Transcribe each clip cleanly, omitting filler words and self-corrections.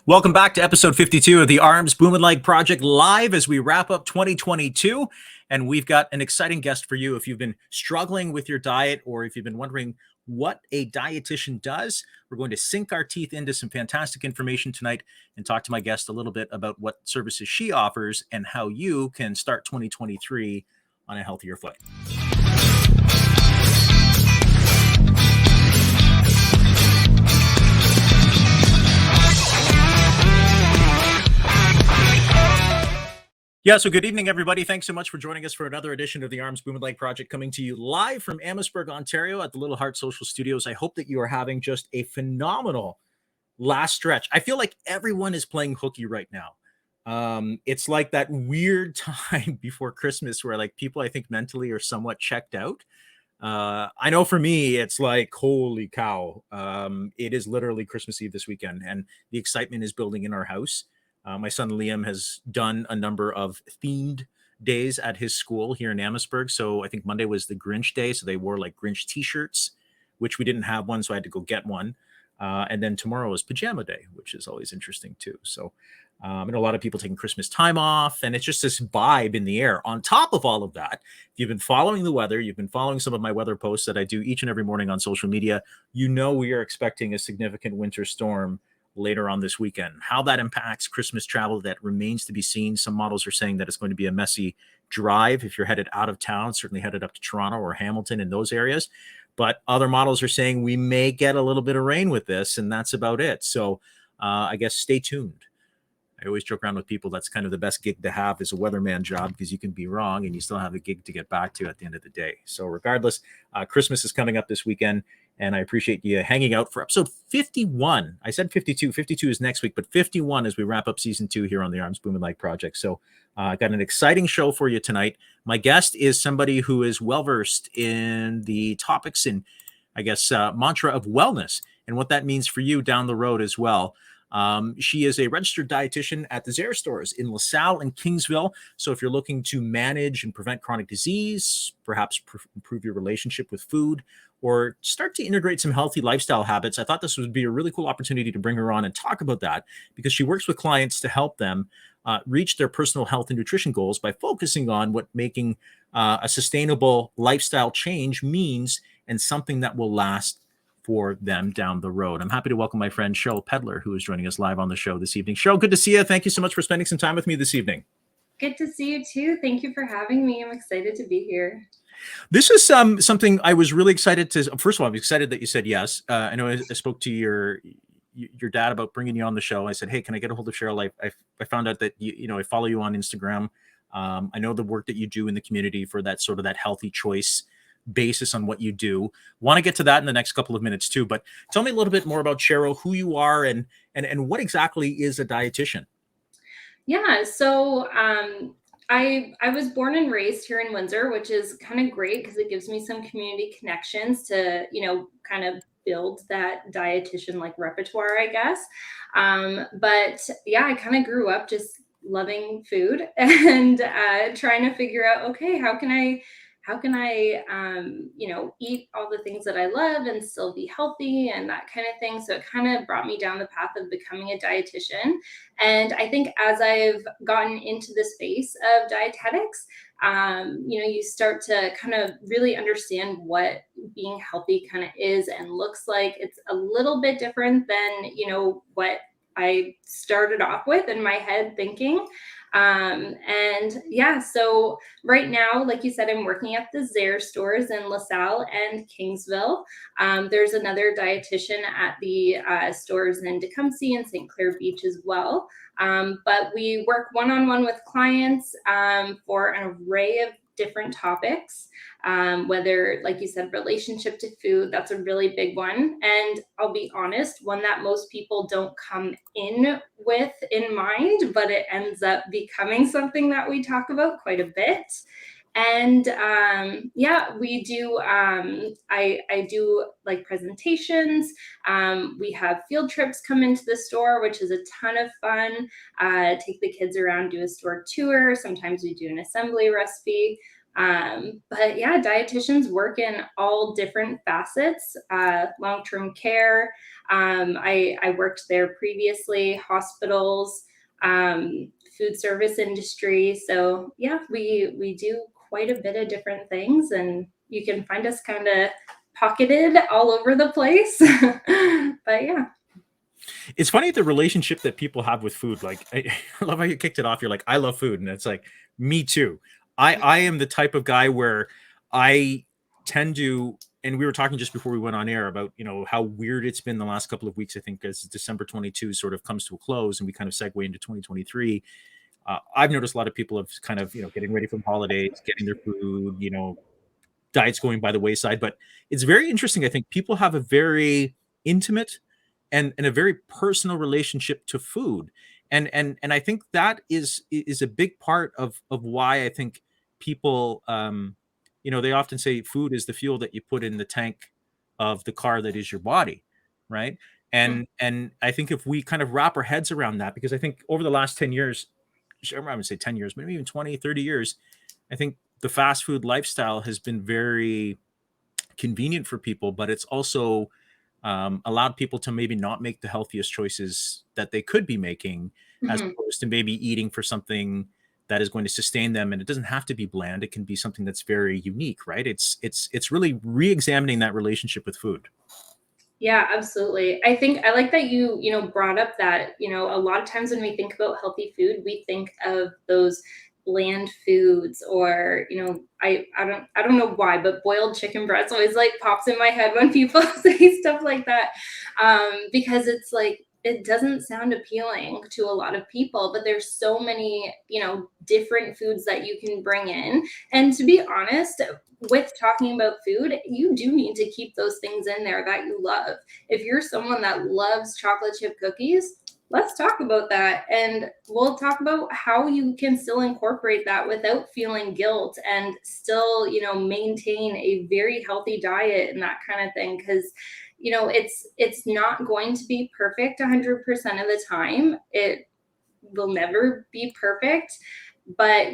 Welcome back to episode 52 of the Arms Bumanlag Project live as we wrap up 2022. And we've got an exciting guest for you. If you've been struggling with your diet or if you've been wondering what a dietitian does, we're going to sink our teeth into some fantastic information tonight and talk to my guest a little bit about what services she offers and how you can start 2023 on a healthier foot. Yeah, so good evening, everybody. Thanks so much for joining us for another edition of the Arms Bumanlag Project, coming to you live from Amherstburg, Ontario at the Little Heart Social Studios. I hope that you are having just a phenomenal last stretch. I feel like everyone is playing hooky right now. It's like that weird time before Christmas where like people, I think, mentally are somewhat checked out. I know for me, it's like, holy cow. It is literally Christmas Eve this weekend, and the excitement is building in our house. My son Liam has done a number of themed days at his school here in Amherstburg. So I think Monday was the Grinch day. So they wore like Grinch t-shirts, which we didn't have one. So I had to go get one. And then tomorrow is pajama day, which is always interesting too. So and a lot of people taking Christmas time off, and it's just this vibe in the air. On top of all of that, if you've been following the weather, you've been following some of my weather posts that I do each and every morning on social media, you know we are expecting a significant winter storm later on this weekend. How that impacts Christmas travel, that remains to be seen. Some models are saying that it's going to be a messy drive if you're headed out of town, certainly headed up to Toronto or Hamilton in those areas. But other models are saying we may get a little bit of rain with this, and that's about it. So I guess stay tuned. I always joke around with people, that's kind of the best gig to have is a weatherman job, because you can be wrong and you still have a gig to get back to at the end of the day. So regardless, Christmas is coming up this weekend, and I appreciate you hanging out for episode 51. I said 52. 52 is next week, but 51 as we wrap up season 2 here on the Arms Bumanlag Project. So I got an exciting show for you tonight. My guest is somebody who is well-versed in the topics and, I guess, mantra of wellness and what that means for you down the road as well. She is a registered dietitian at the Zehrs stores in LaSalle and Kingsville. So if you're looking to manage and prevent chronic disease, perhaps improve your relationship with food, or start to integrate some healthy lifestyle habits, I thought this would be a really cool opportunity to bring her on and talk about that, because she works with clients to help them reach their personal health and nutrition goals by focusing on what making a sustainable lifestyle change means, and something that will last for them down the road. I'm happy to welcome my friend Cheryl Pedler, who is joining us live on the show this evening. Cheryl, good to see you. Thank you so much for spending some time with me this evening. Good to see you too. Thank you for having me. I'm excited to be here. This is something I was really excited to. First of all, I'm excited that you said yes. I know I spoke to your dad about bringing you on the show. I said, hey, can I get a hold of Cheryl? I found out that I follow you on Instagram. I know the work that you do in the community for that sort of that healthy choice basis on what you do. Want to get to that in the next couple of minutes too, but tell me a little bit more about Cheryl, who you are, and what exactly is a dietitian? Yeah, so I was born and raised here in Windsor, which is kind of great because it gives me some community connections to, kind of build that dietitian like repertoire, I guess. But yeah, I kind of grew up just loving food and trying to figure out, okay, how can I eat all the things that I love and still be healthy and that kind of thing. So it kind of brought me down the path of becoming a dietitian. And I think as I've gotten into the space of dietetics, you start to kind of really understand what being healthy kind of is and looks like. It's a little bit different than, what I started off with in my head thinking. And yeah, so right now, like you said, I'm working at the Zehrs stores in LaSalle and Kingsville. There's another dietitian at the stores in Tecumseh and St. Clair Beach as well. But we work one-on-one with clients for an array of different topics, whether, like you said, relationship to food, that's a really big one. And I'll be honest, one that most people don't come in with in mind, but it ends up becoming something that we talk about quite a bit. And yeah, we do, I do like presentations. We have field trips come into the store, which is a ton of fun. Take the kids around, do a store tour. Sometimes we do an assembly recipe. But yeah, dietitians work in all different facets, long-term care. I worked there previously, hospitals, food service industry. So yeah, we do quite a bit of different things, and you can find us kind of pocketed all over the place. But yeah. It's funny the relationship that people have with food. Like I love how you kicked it off. You're like, I love food, and it's like, me too. I am the type of guy where I tend to, and we were talking just before we went on air about how weird it's been the last couple of weeks. I think as December 22 sort of comes to a close, and we kind of segue into 2023. I've noticed a lot of people have kind of getting ready for the holidays, getting their food, diets going by the wayside. But it's very interesting. I think people have a very intimate and a very personal relationship to food, and I think that is a big part of why I think people, they often say food is the fuel that you put in the tank of the car that is your body, right? And I think if we kind of wrap our heads around that, because I think over the last 10 years, I'm going to say 10 years, maybe even 20, 30 years, I think the fast food lifestyle has been very convenient for people, but it's also allowed people to maybe not make the healthiest choices that they could be making, as Mhm. opposed to maybe eating for something that is going to sustain them. And it doesn't have to be bland. It can be something that's very unique, right? It's really re-examining that relationship with food. Yeah, absolutely. I think I like that you brought up that, a lot of times when we think about healthy food, we think of those bland foods or, I don't know why, but boiled chicken breast always like pops in my head when people say stuff like that. Because it's like it doesn't sound appealing to a lot of people, but there's so many, different foods that you can bring in. And to be honest, with talking about food, you do need to keep those things in there that you love. If you're someone that loves chocolate chip cookies, let's talk about that. And we'll talk about how you can still incorporate that without feeling guilt and still, maintain a very healthy diet and that kind of thing. Because it's not going to be perfect 100% of the time. It will never be perfect, but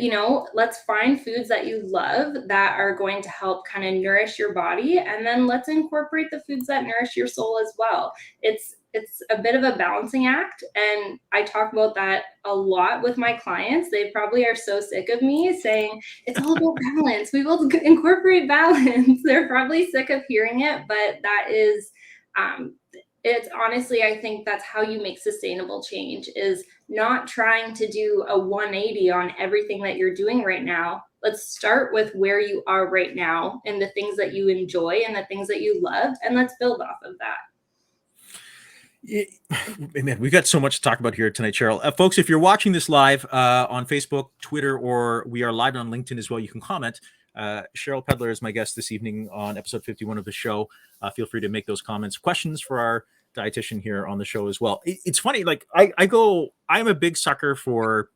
let's find foods that you love that are going to help kind of nourish your body, and then let's incorporate the foods that nourish your soul as well. It's a bit of a balancing act, and I talk about that a lot with my clients. They probably are so sick of me saying it's all about balance, we will incorporate balance. They're probably sick of hearing it, but that is um, it's honestly, I think that's how you make sustainable change, is not trying to do a 180 on everything that you're doing right now. Let's start with where you are right now and the things that you enjoy and the things that you love, and let's build off of that. Man, we've got so much to talk about here tonight, Cheryl. Folks, if you're watching this live on Facebook, Twitter, or we are live on LinkedIn as well, you can comment. Cheryl Pedler is my guest this evening on episode 51 of the show. Feel free to make those comments, questions for our dietitian here on the show as well. It's funny, like I'm a big sucker for,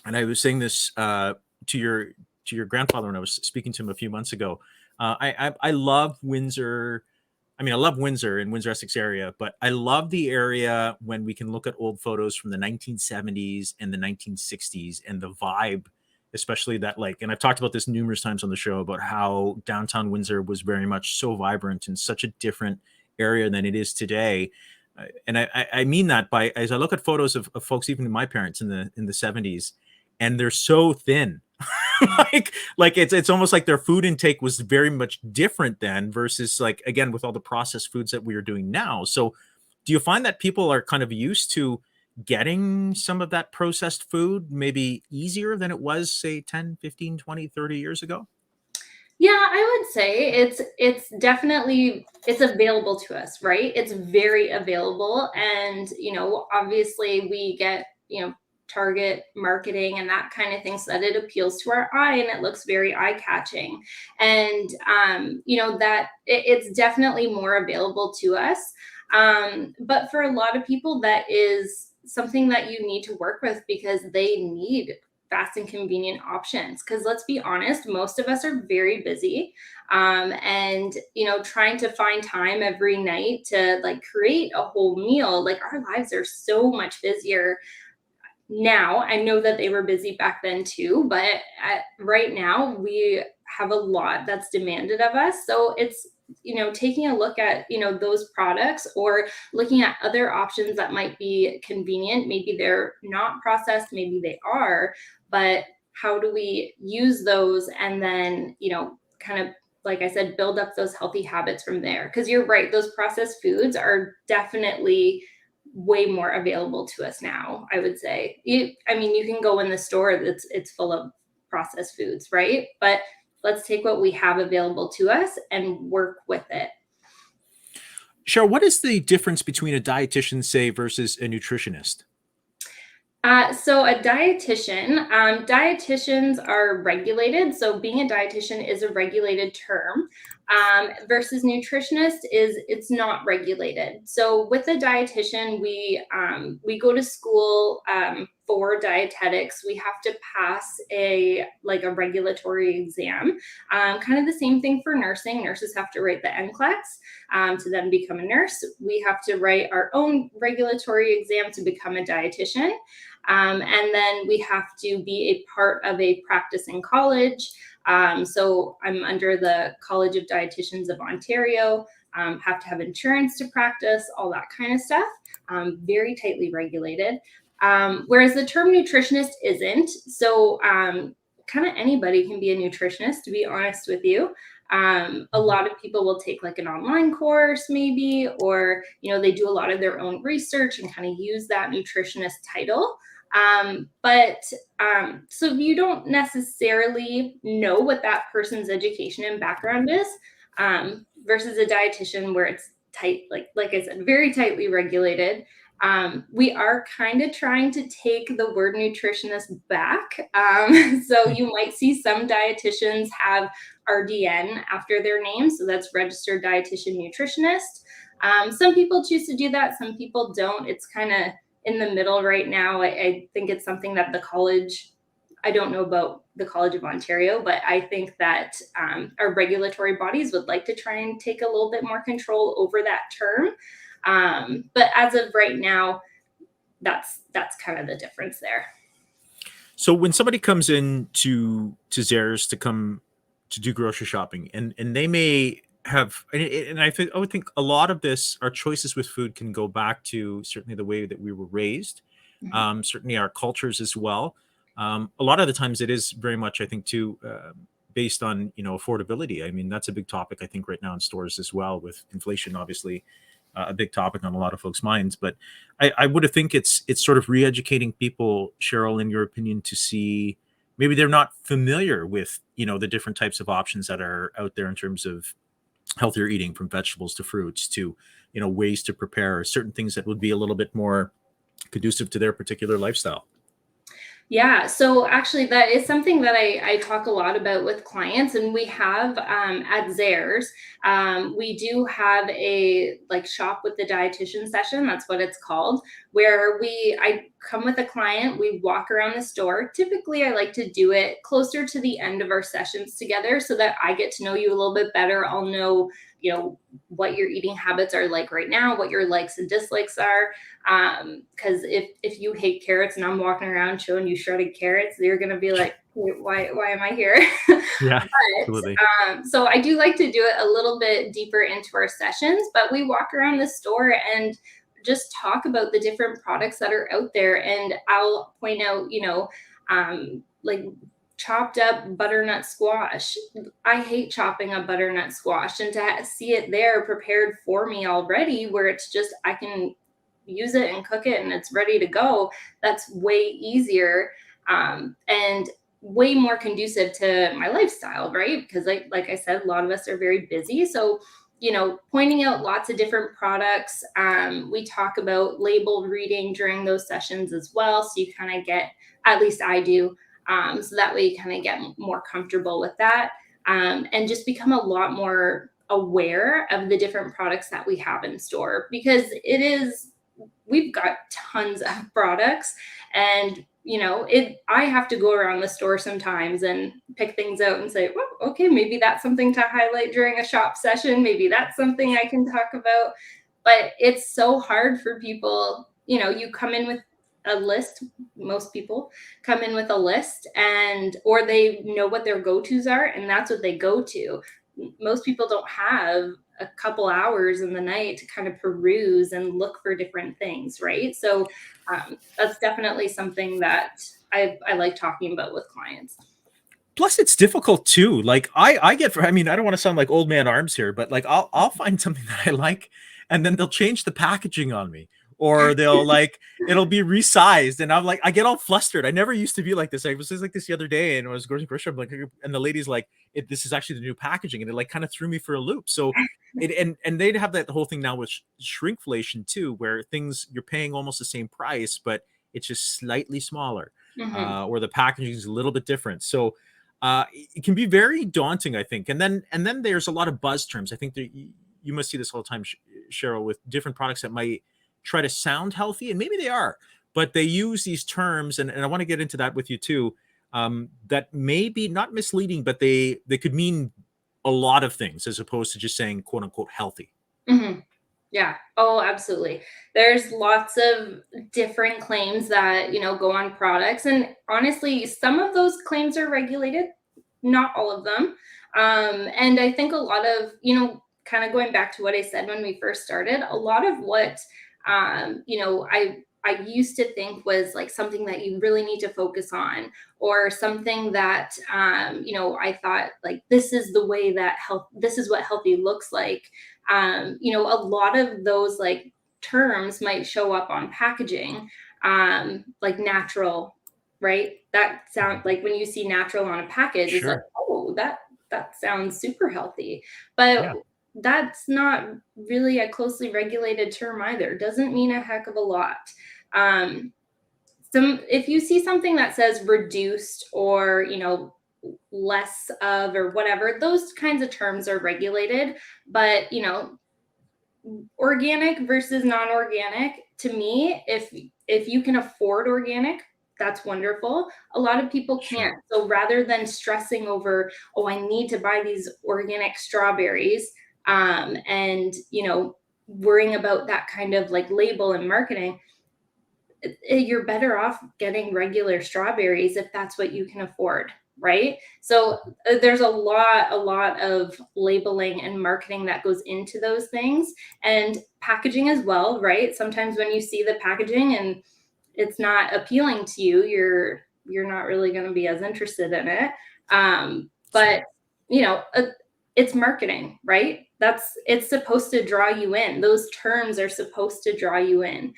and I was saying this to your grandfather when I was speaking to him a few months ago. I love Windsor. I mean, I love Windsor and Windsor Essex area, but I love the area when we can look at old photos from the 1970s and the 1960s and the vibe, especially that, like, and I've talked about this numerous times on the show about how downtown Windsor was very much so vibrant and such a different area than it is today. And I mean that by, as I look at photos of folks, even my parents in the 70s, and they're so thin. like it's almost like their food intake was very much different then versus, like, again, with all the processed foods that we are doing now. So do you find that people are kind of used to getting some of that processed food maybe easier than it was, say, 10, 15, 20, 30 years ago? Yeah, I would say it's definitely it's available to us, right? It's very available, and obviously we get, target marketing and that kind of thing so that it appeals to our eye and it looks very eye-catching. And that it's definitely more available to us. But for a lot of people that is something that you need to work with because they need fast and convenient options, because let's be honest, most of us are very busy, and trying to find time every night to like create a whole meal, like our lives are so much busier. now. I know that they were busy back then too, but right now we have a lot that's demanded of us. So it's, taking a look at, those products, or looking at other options that might be convenient. Maybe they're not processed, maybe they are, but how do we use those, and then, kind of, like I said, build up those healthy habits from there. Because you're right, those processed foods are definitely way more available to us now, I would say. You can go in the store, it's full of processed foods, right? But let's take what we have available to us and work with it. Cheryl, what is the difference between a dietitian, say, versus a nutritionist? So a dietitian, dietitians are regulated. So being a dietitian is a regulated term, versus nutritionist it's not regulated. So with a dietitian, we go to school for dietetics. We have to pass a regulatory exam. Kind of the same thing for nursing. Nurses have to write the NCLEX to then become a nurse. We have to write our own regulatory exam to become a dietitian. And then we have to be a part of a practicing college. So I'm under the College of Dietitians of Ontario, have to have insurance to practice, all that kind of stuff, very tightly regulated. Whereas the term nutritionist isn't. So kind of anybody can be a nutritionist, to be honest with you. A lot of people will take like an online course maybe, or, they do a lot of their own research and kind of use that nutritionist title. So you don't necessarily know what that person's education and background is, versus a dietitian where it's tight, like I said, very tightly regulated. We are kind of trying to take the word nutritionist back. So you might see some dietitians have RDN after their name. So that's Registered Dietitian Nutritionist. Some people choose to do that. Some people don't. It's kind of in the middle right now. I think it's something that the college, I don't know about the College of Ontario, but I think that our regulatory bodies would like to try and take a little bit more control over that term. But as of right now, that's kind of the difference there. So when somebody comes in to Zehrs to come to do grocery shopping, and they may have, and I would think a lot of this, our choices with food can go back to certainly the way that we were raised, certainly our cultures as well. A lot of the times it is very much, I think, too, based on, affordability. I mean, that's a big topic, I think, right now in stores as well, with inflation, obviously, a big topic on a lot of folks' minds. But I would have think it's sort of re-educating people, Cheryl, in your opinion, to see maybe they're not familiar with, the different types of options that are out there in terms of healthier eating, from vegetables to fruits to, ways to prepare certain things that would be a little bit more conducive to their particular lifestyle. Yeah, so actually that is something that I talk a lot about with clients, and we have at Zehrs, we do have a shop with the dietitian session. That's what it's called, where I come with a client, we walk around the store. Typically, I like to do it closer to the end of our sessions together so that I get to know you a little bit better. I'll know, what your eating habits are like right now, what your likes and dislikes are. Because if you hate carrots and I'm walking around showing you shredded carrots, you're going to be like, why am I here? Yeah, But, absolutely. so I do like to do it a little bit deeper into our sessions, but we walk around the store and just talk about the different products that are out there. And I'll point out, like chopped up butternut squash. I hate chopping up butternut squash, and to see it there prepared for me already, where it's just, I can use it and cook it and it's ready to go. That's way easier, and way more conducive to my lifestyle, right? Because like I said, a lot of us are very busy. So, pointing out lots of different products. We talk about labeled reading during those sessions as well. So you kind of get, at least I do, so that way you kind of get more comfortable with that, and just become a lot more aware of the different products that we have in store, because we've got tons of products, and I have to go around the store sometimes and pick things out and say, well, okay, maybe that's something to highlight during a shop session. Maybe that's something I can talk about. But it's so hard for people. You come in with a list. Most people come in with a list, or they know what their go-tos are, and that's what they go to. Most people don't have a couple hours in the night to kind of peruse and look for different things, right? So that's definitely something that I like talking about with clients. Plus it's difficult too. Like I get, I mean, I don't want to sound like old man arms here, but like I'll find something that I like and then they'll change the packaging on me, or they'll like, it'll be resized. And I'm like, I get all flustered. I never used to be like this. I was just like this the other day and I was going to the grocery shop, like, and the lady's like, this is actually the new packaging. And it like kind of threw me for a loop. So and they'd have that whole thing now with shrinkflation too, where things you're paying almost the same price, but it's just slightly smaller, or the packaging is a little bit different. So it can be very daunting, I think. And then there's a lot of buzz terms. I think that you must see this all the time, Cheryl, with different products that might try to sound healthy, and maybe they are, but they use these terms, and I want to get into that with you too, that may be not misleading, but they could mean a lot of things as opposed to just saying quote unquote healthy. Mm-hmm. Yeah. Oh, absolutely. There's lots of different claims that, go on products. And honestly, some of those claims are regulated, not all of them. And I think a lot of, kind of going back to what I said when we first started, a lot of what, I used to think was like something that you really need to focus on, or something that, I thought like, this is the way that this is what healthy looks like. A lot of those like terms might show up on packaging, like natural, right? That sound like when you see natural on a package, it's like, oh, that sounds super healthy. But that's not really a closely regulated term either. Doesn't mean a heck of a lot. If you see something that says reduced or, less of or whatever, those kinds of terms are regulated. But, organic versus non-organic, to me, if you can afford organic, that's wonderful. A lot of people can't. So rather than stressing over, oh, I need to buy these organic strawberries, and, worrying about that kind of like label and marketing, you're better off getting regular strawberries if that's what you can afford, right? So there's a lot of labeling and marketing that goes into those things, and packaging as well, right? Sometimes when you see the packaging and it's not appealing to you, you're not really going to be as interested in it. But it's marketing, right? It's supposed to draw you in. Those terms are supposed to draw you in.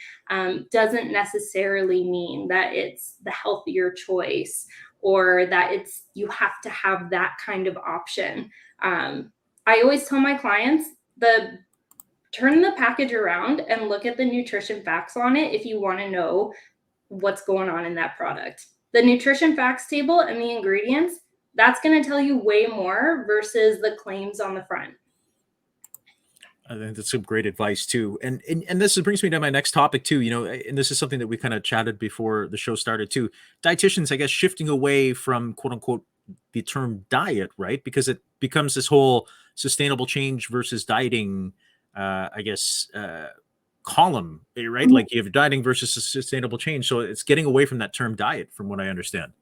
Doesn't necessarily mean that it's the healthier choice, or that you have to have that kind of option. I always tell my clients, turn the package around and look at the nutrition facts on it if you want to know what's going on in that product. The nutrition facts table and the ingredients, that's going to tell you way more versus the claims on the front. I think that's some great advice too. And this brings me to my next topic too, and this is something that we kind of chatted before the show started too. Dietitians, I guess, shifting away from quote unquote the term diet, right? Because it becomes this whole sustainable change versus dieting, column, right? Mm-hmm. Like you have dieting versus sustainable change. So it's getting away from that term diet, from what I understand.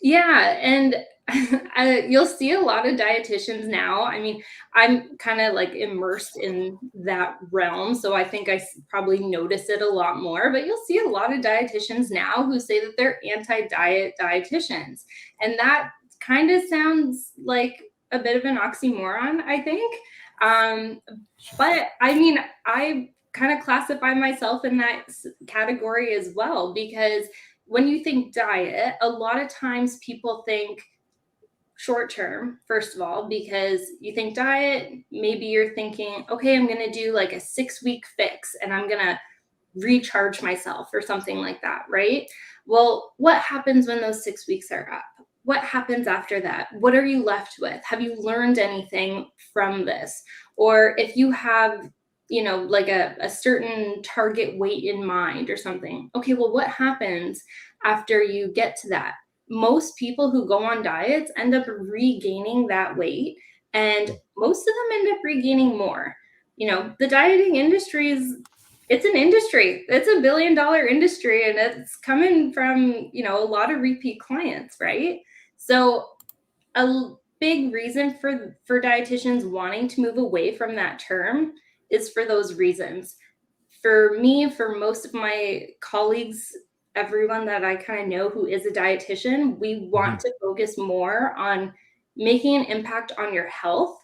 Yeah. And you'll see a lot of dietitians now. I mean, I'm kind of like immersed in that realm, so I think I probably notice it a lot more, but you'll see a lot of dietitians now who say that they're anti-diet dietitians. And that kind of sounds like a bit of an oxymoron, I think. But I mean, I kind of classify myself in that category as well, because when you think diet, a lot of times people think short term, first of all, because you think diet, maybe you're thinking, okay, I'm going to do like a 6-week fix and I'm going to recharge myself or something like that, right? Well, what happens when those 6 weeks are up? What happens after that? What are you left with? Have you learned anything from this? Or if you have, like a certain target weight in mind or something, okay, well, what happens after you get to that? Most people who go on diets end up regaining that weight, and most of them end up regaining more. The dieting industry is It's an industry. It's $1 billion industry, and it's coming from, a lot of repeat clients, right? So big reason for dietitians wanting to move away from that term is for those reasons. For me, for most of my colleagues, everyone that I kind of know who is a dietitian, we want to focus more on making an impact on your health.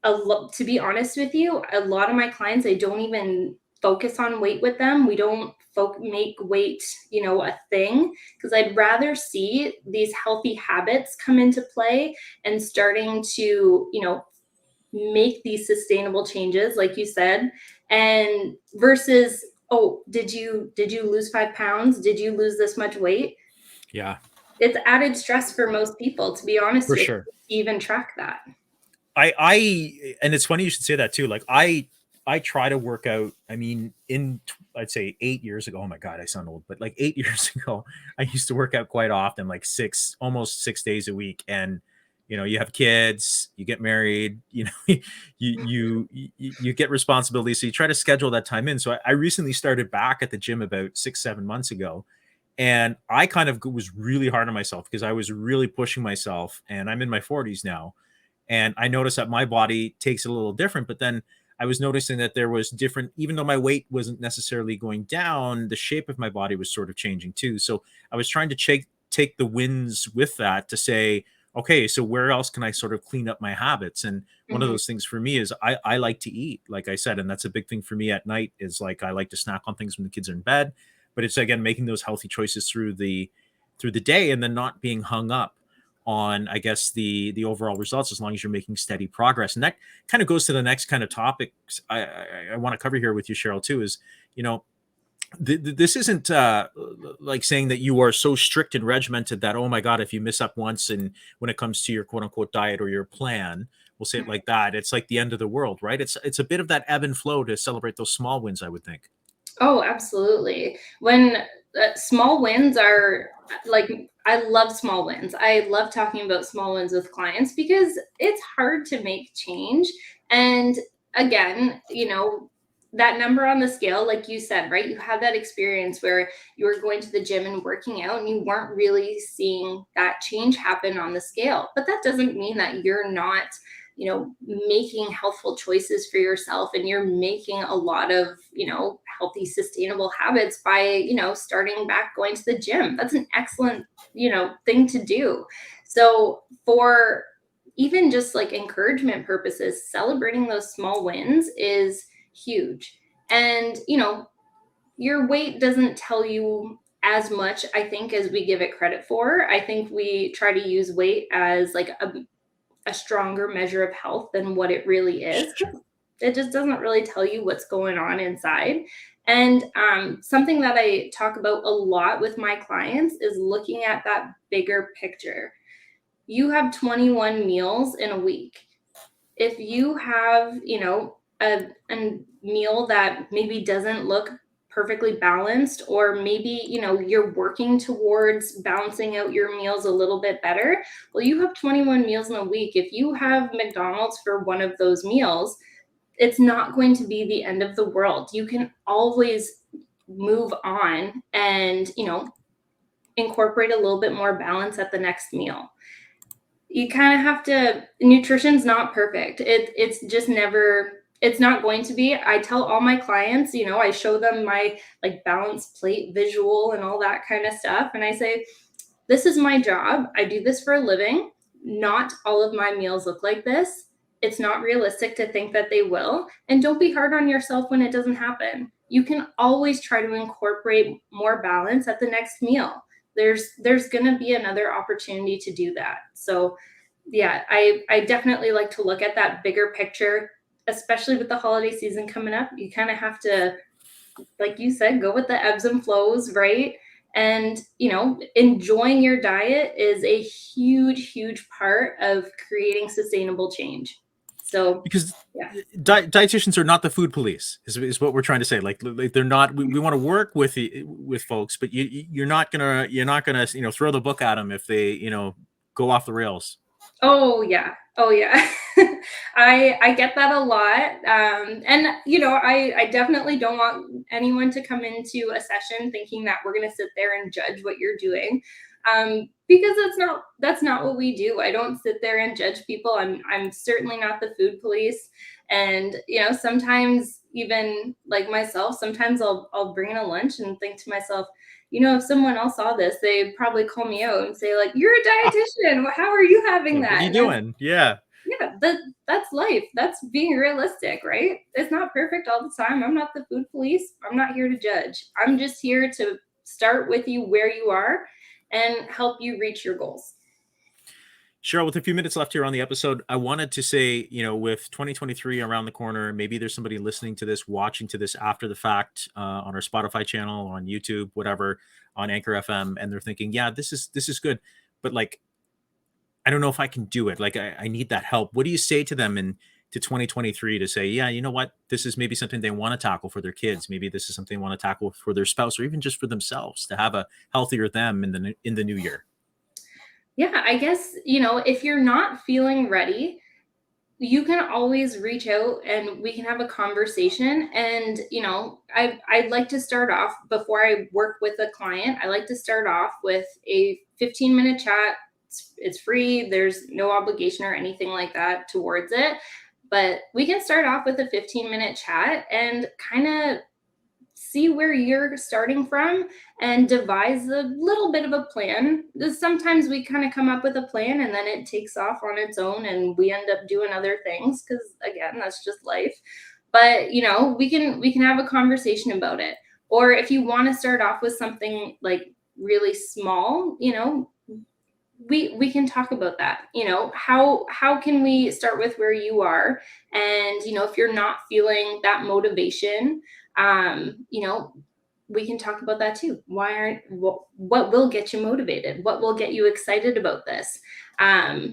To be honest with you, a lot of my clients, I don't even focus on weight with them. We don't make weight, a thing, because I'd rather see these healthy habits come into play and starting to, make these sustainable changes, like you said, and versus, oh, did you lose 5 pounds? Did you lose this much weight? Yeah, It's added stress for most people, to be honest for with sure. you, even track that. And it's funny you should say that too. Like I try to work out. I mean, I'd say 8 years ago. Oh my God, I sound old, but like 8 years ago, I used to work out quite often, like almost 6 days a week. And you have kids, you get married, you get responsibilities, so you try to schedule that time in. So I recently started back at the gym about 6-7 months ago, and I kind of was really hard on myself because I was really pushing myself, and I'm in my 40s now. And I noticed that my body takes it a little different, but then I was noticing that there was different, even though my weight wasn't necessarily going down, the shape of my body was sort of changing too. So I was trying to take the wins with that to say, okay, so where else can I sort of clean up my habits? And one of Mhm. those things for me is I like to eat, like I said, and that's a big thing for me at night is like I like to snack on things when the kids are in bed, but it's again making those healthy choices through the day and then not being hung up on, I guess, the overall results, as long as you're making steady progress. And that kind of goes to the next kind of topics I want to cover here with you, Cheryl, too, is, you know, this isn't like saying that you are so strict and regimented that, oh my God, if you miss up once and when it comes to your quote unquote diet or your plan, we'll say it like that, it's like the end of the world, right? It's a bit of that ebb and flow to celebrate those small wins, I would think. Oh, absolutely. When small wins are like, I love small wins. I love talking about small wins with clients because it's hard to make change. And again, that number on the scale, like you said, right? You had that experience where you were going to the gym and working out and you weren't really seeing that change happen on the scale. But that doesn't mean that you're not making healthful choices for yourself and you're making a lot of, healthy, sustainable habits by, starting back going to the gym. That's an excellent, thing to do. So for even just like encouragement purposes, celebrating those small wins is huge. And, your weight doesn't tell you as much, I think, as we give it credit for. I think we try to use weight as like a stronger measure of health than what it really is. Sure. It just doesn't really tell you what's going on inside. And something that I talk about a lot with my clients is looking at that bigger picture. You have 21 meals in a week. If you have, a meal that maybe doesn't look perfectly balanced, or maybe, you're working towards balancing out your meals a little bit better, well, you have 21 meals in a week. If you have McDonald's for one of those meals, it's not going to be the end of the world. You can always move on and, incorporate a little bit more balance at the next meal. You kind of have to, nutrition's not perfect. It's just never, it's not going to be. I tell all my clients, I show them my like balanced plate visual and all that kind of stuff. And I say, this is my job. I do this for a living. Not all of my meals look like this. It's not realistic to think that they will. And don't be hard on yourself when it doesn't happen. You can always try to incorporate more balance at the next meal. There's going to be another opportunity to do that. So yeah, I definitely like to look at that bigger picture, especially with the holiday season coming up. You kind of have to, like you said, go with the ebbs and flows, right? And, enjoying your diet is a huge, huge part of creating sustainable change. So, Because yeah. dietitians are not the food police, is what we're trying to say. Like they're not. We want to work with folks, but you're not gonna throw the book at them if they go off the rails. Oh, yeah. Oh, yeah. I get that a lot. And, I definitely don't want anyone to come into a session thinking that we're going to sit there and judge what you're doing. Because that's not what we do. I don't sit there and judge people. I'm certainly not the food police. And, sometimes even like myself, sometimes I'll bring in a lunch and think to myself, if someone else saw this, they'd probably call me out and say, like, you're a dietitian. How are you having What are that? you And doing? Yeah. yeah, that's life. That's being realistic, right? It's not perfect all the time. I'm not the food police. I'm not here to judge. I'm just here to start with you where you are and help you reach your goals. Cheryl, with a few minutes left here on the episode, I wanted to say, with 2023 around the corner, maybe there's somebody listening to this, watching to this after the fact on our Spotify channel, on YouTube, whatever, on Anchor FM, and they're thinking, yeah, this is good, but like, I don't know if I can do it. Like, I need that help. What do you say to them in to 2023 to say, yeah, you know what, this is maybe something they want to tackle for their kids. Maybe this is something they want to tackle for their spouse, or even just for themselves, to have a healthier them in the new year. Yeah, I guess, if you're not feeling ready, you can always reach out and we can have a conversation. And, I'd like to start off before I work with a client. I like to start off with a 15-minute chat. It's free. There's no obligation or anything like that towards it. But we can start off with a 15-minute chat and kind of see where you're starting from and devise a little bit of a plan. Sometimes we kind of come up with a plan and then it takes off on its own and we end up doing other things because, again, that's just life. But, we can have a conversation about it. Or if you want to start off with something like really small, we can talk about that. How can we start with where you are? And, if you're not feeling that motivation, we can talk about that too. What will get you motivated? What will get you excited about this? I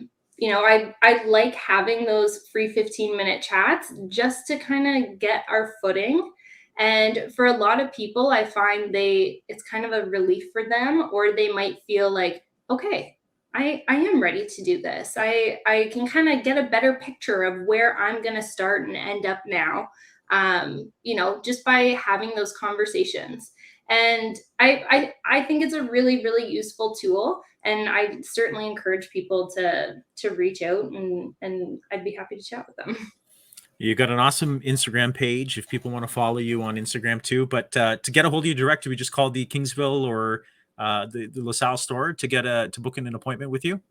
like having those free 15-minute chats just to kind of get our footing. And for a lot of people, I find it's kind of a relief for them, or they might feel like, okay, I am ready to do this. I can kind of get a better picture of where I'm going to start and end up now, just by having those conversations. And I think it's a really, really useful tool. And I certainly encourage people to reach out, and I'd be happy to chat with them. You got an awesome Instagram page if people want to follow you on Instagram too. But to get a hold of you direct, we just call the Kingsville or the LaSalle store to book in an appointment with you?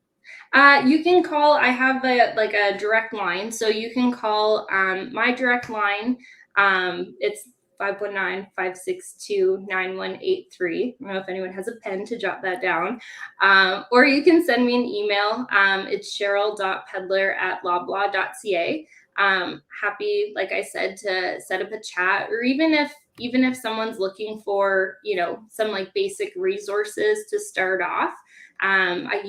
You can call. I have a direct line, so you can call my direct line. It's 519-562-9183. I don't know if anyone has a pen to jot that down. Or you can send me an email. It's cheryl.pedler@loblaw.ca. Happy, like I said, to set up a chat, or even if someone's looking for, some like basic resources to start off. I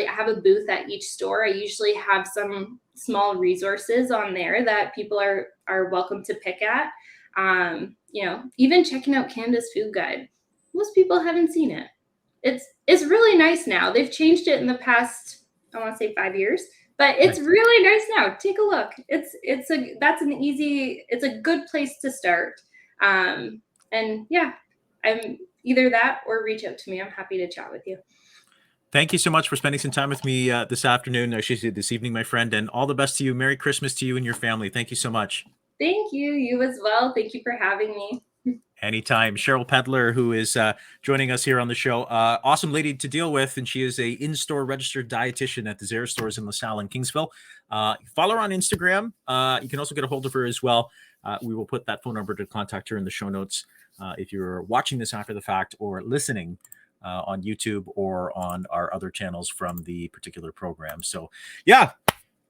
have a booth at each store. I usually have some small resources on there that people are welcome to pick at. Even checking out Canada's Food Guide. Most people haven't seen it. It's really nice now. They've changed it in the past, I want to say 5 years, but it's really nice now. Take a look. It's a good place to start. And yeah, I'm either that or reach out to me. I'm happy to chat with you. Thank you so much for spending some time with me this afternoon, actually this evening, my friend, and all the best to you. Merry Christmas to you and your family. Thank you so much. Thank you. You as well. Thank you for having me. Anytime. Cheryl Pedler, who is joining us here on the show. Awesome lady to deal with, and she is a in-store registered dietitian at the Zehrs stores in LaSalle and Kingsville. Follow her on Instagram. You can also get a hold of her as well. We will put that phone number to contact her in the show notes if you're watching this after the fact or listening on YouTube or on our other channels from the particular program. So, yeah.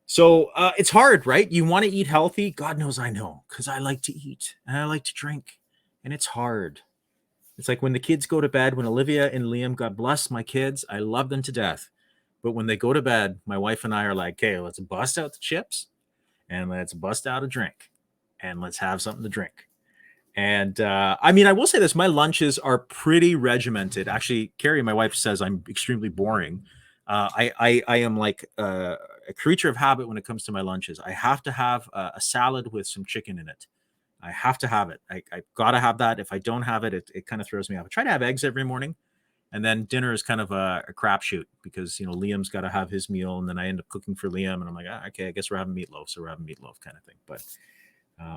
So it's hard, right? You want to eat healthy. God knows I know, because I like to eat and I like to drink. And it's hard. It's like when the kids go to bed, when Olivia and Liam, God bless my kids, I love them to death. But when they go to bed, my wife and I are like, okay, let's bust out the chips and let's bust out a drink and let's have something to drink. And I will say this, my lunches are pretty regimented. Actually, Carrie, my wife, says I'm extremely boring. I am like a creature of habit when it comes to my lunches. I have to have a salad with some chicken in it. I have to have it. I've got to have that. If I don't have it, it kind of throws me off. I try to have eggs every morning. And then dinner is kind of a crapshoot because, Liam's got to have his meal. And then I end up cooking for Liam. And I'm like, okay, I guess we're having meatloaf. So we're having meatloaf kind of thing. But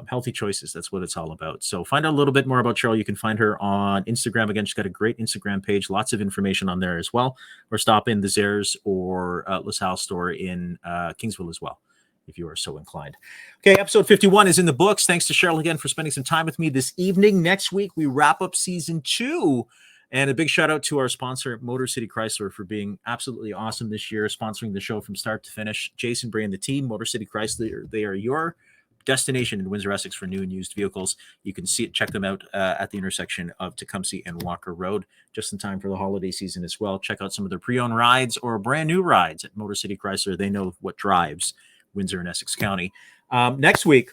healthy choices, that's what it's all about. So find out a little bit more about Cheryl. You can find her on Instagram. Again, she's got a great Instagram page. Lots of information on there as well. Or stop in the Zehrs or LaSalle store in Kingsville as well, if you are so inclined. Okay, episode 51 is in the books. Thanks to Cheryl again for spending some time with me this evening. Next week, we wrap up season 2. And a big shout out to our sponsor, Motor City Chrysler, for being absolutely awesome this year, sponsoring the show from start to finish. Jason Bray and the team, Motor City Chrysler, they are your destination in Windsor, Essex for new and used vehicles. You can check them out at the intersection of Tecumseh and Walker Road, just in time for the holiday season as well. Check out some of their pre-owned rides or brand new rides at Motor City Chrysler. They know what drives Windsor and Essex County. Next week,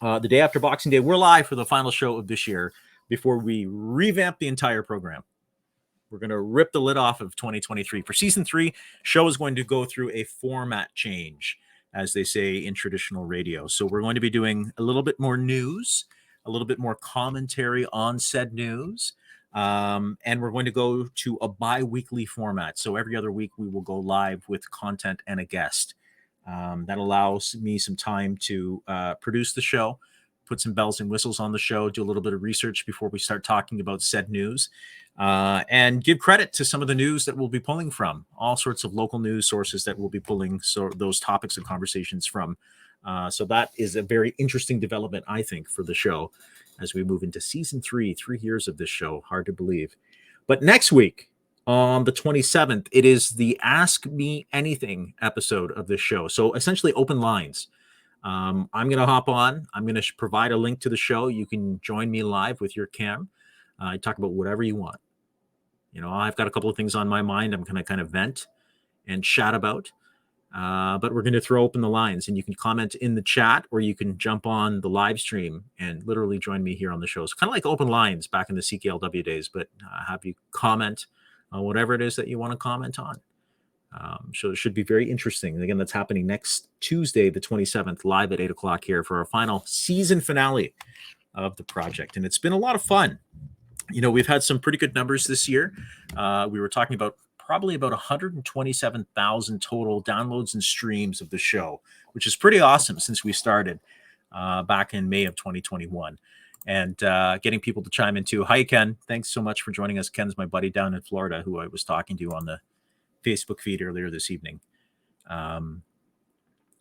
the day after Boxing Day, we're live for the final show of this year before we revamp the entire program. We're going to rip the lid off of 2023. For season 3, show is going to go through a format change, as they say in traditional radio. So we're going to be doing a little bit more news, a little bit more commentary on said news, and we're going to go to a bi-weekly format. So every other week we will go live with content and a guest. That allows me some time to produce the show, put some bells and whistles on the show, do a little bit of research before we start talking about said news, and give credit to some of the news that we'll be pulling from, all sorts of local news sources that we'll be pulling those topics and conversations from. So that is a very interesting development, I think, for the show as we move into season 3 years of this show. Hard to believe. But next week, on the 27th, it is the Ask Me Anything episode of this show. So essentially open lines. I'm going to hop on. I'm going to provide a link to the show. You can join me live with your cam. Talk about whatever you want. I've got a couple of things on my mind. I'm going to kind of vent and chat about. But we're going to throw open the lines, and you can comment in the chat, or you can jump on the live stream and literally join me here on the show. It's kind of like open lines back in the CKLW days, but have you comment on whatever it is that you want to comment on. So it should be very interesting. And again, that's happening next Tuesday, the 27th, live at 8 o'clock here for our final season finale of the project. And it's been a lot of fun. We've had some pretty good numbers this year. We were talking about probably about 127,000 total downloads and streams of the show, which is pretty awesome since we started back in May of 2021. And getting people to chime in too. Hi, Ken. Thanks so much for joining us. Ken's my buddy down in Florida who I was talking to on the Facebook feed earlier this evening.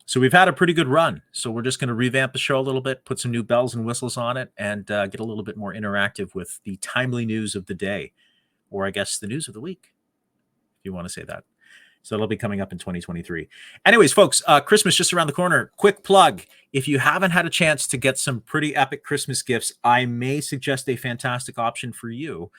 So we've had a pretty good run. So we're just going to revamp the show a little bit, put some new bells and whistles on it, and get a little bit more interactive with the timely news of the day, or I guess the news of the week, if you want to say that. So that'll be coming up in 2023. Anyways, folks, Christmas just around the corner. Quick plug. If you haven't had a chance to get some pretty epic Christmas gifts, I may suggest a fantastic option for you.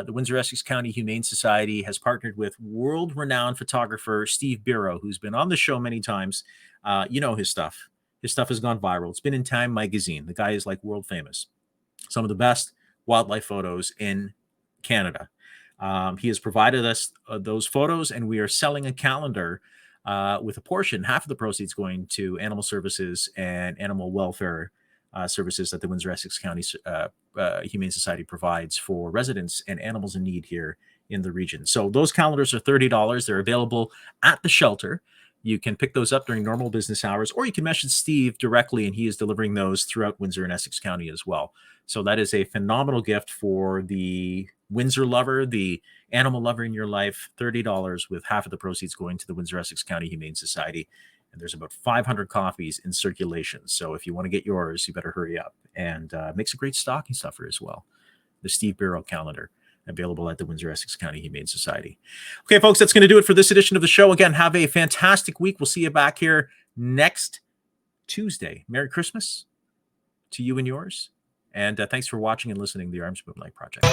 The Windsor Essex County Humane Society has partnered with world-renowned photographer Steve Biro, who's been on the show many times. His stuff. His stuff has gone viral. It's been in Time magazine. The guy is like world famous. Some of the best wildlife photos in Canada. He has provided us those photos, and we are selling a calendar with a portion, half of the proceeds going to animal services and animal welfare services that the Windsor Essex County Humane Society provides for residents and animals in need here in the region. So those calendars are $30. They're available at the shelter. You can pick those up during normal business hours, or you can message Steve directly, and he is delivering those throughout Windsor and Essex County as well. So that is a phenomenal gift for the Windsor lover, the animal lover in your life. $30 with half of the proceeds going to the Windsor Essex County Humane Society. And there's about 500 copies in circulation. So if you want to get yours, you better hurry up. And makes a great stocking stuffer as well. The Steve Biro calendar, available at the Windsor Essex County Humane Society. Okay, folks, that's going to do it for this edition of the show. Again, have a fantastic week. We'll see you back here next Tuesday. Merry Christmas to you and yours. And thanks for watching and listening to the Arms Bumanlag Project.